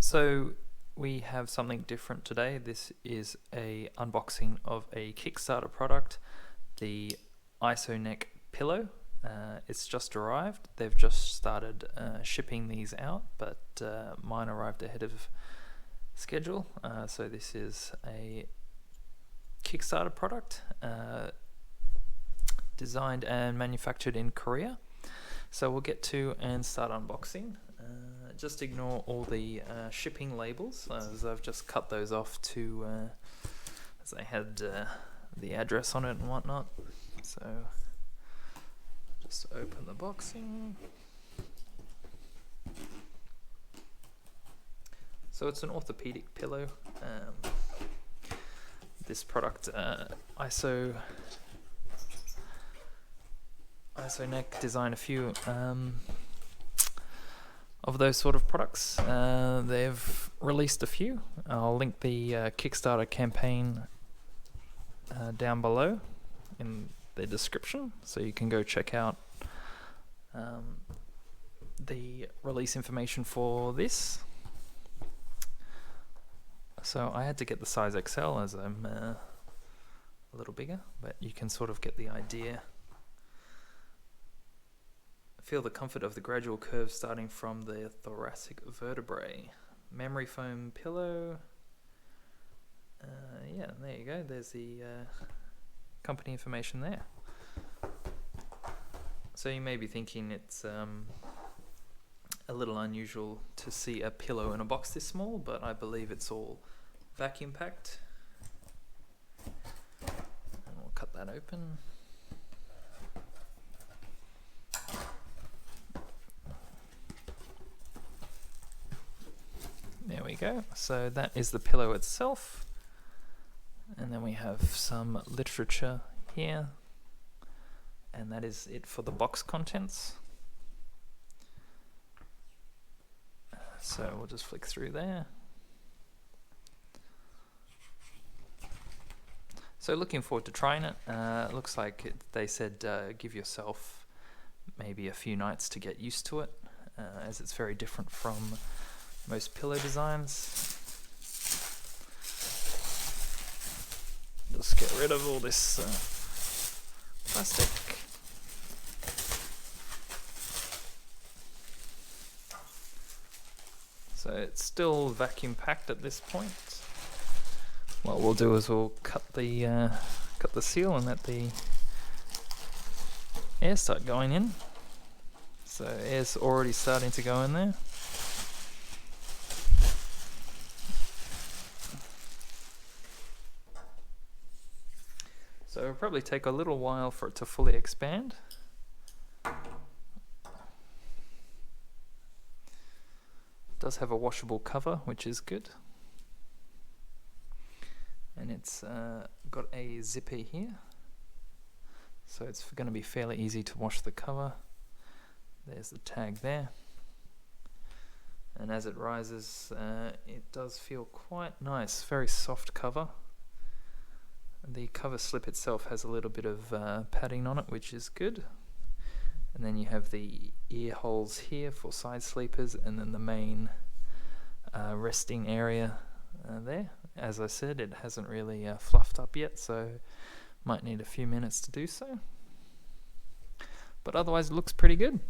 So we have something different today. This is a unboxing of a Kickstarter product, the IsoNeck pillow. It's just arrived. They've just started shipping these out, but mine arrived ahead of schedule. So this is a Kickstarter product designed and manufactured in Korea. So we'll get to and start unboxing. Just ignore all the shipping labels, as I've just cut those off to as they had the address on it and whatnot. So just open the boxing. So it's an orthopedic pillow. This product, IsoNeck designed a few of those sort of products. They've released a few. I'll link the Kickstarter campaign down below in the description, so you can go check out the release information for this. So I had to get the size XL as I'm a little bigger, but you can sort of get the idea. Feel the comfort of the gradual curve starting from the thoracic vertebrae. Memory foam pillow. Yeah, there you go. There's the company information there. So you may be thinking it's a little unusual to see a pillow in a box this small, but I believe it's all vacuum packed. And we'll cut that open. There we go. So that is the pillow itself. And then we have some literature here. And that is it for the box contents. So we'll just flick through there. So looking forward to trying it. It looks like they said give yourself maybe a few nights to get used to it, as it's very different from most pillow designs. Just get rid of all this plastic. So it's still vacuum packed at this point. What we'll do is we'll cut the seal and let the air start going in. So air's already starting to go in there. So it'll probably take a little while for it to fully expand. It does have a washable cover, which is good. And it's got a zipper here. So it's going to be fairly easy to wash the cover. There's the tag there. And as it rises, it does feel quite nice. Very soft cover. The cover slip itself has a little bit of padding on it, which is good. And then you have the ear holes here for side sleepers, and then the main resting area there. As I said, it hasn't really fluffed up yet, so might need a few minutes to do so. But otherwise it looks pretty good.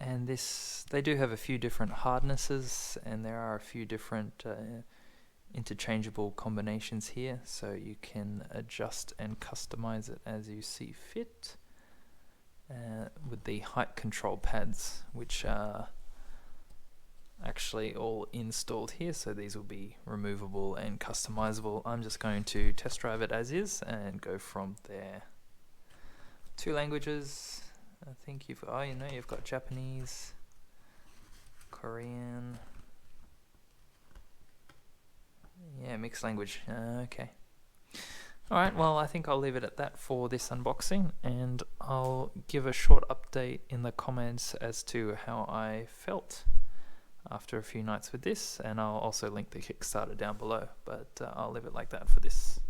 And this, they do have a few different hardnesses, and there are a few different interchangeable combinations here, so you can adjust and customize it as you see fit. With the height control pads, which are actually all installed here, so these will be removable and customizable. I'm just going to test drive it as is and go from there. 2 languages. I think you've got Japanese, Korean. Yeah, mixed language. Okay. Alright, well, I think I'll leave it at that for this unboxing, and I'll give a short update in the comments as to how I felt after a few nights with this, and I'll also link the Kickstarter down below, but I'll leave it like that for this.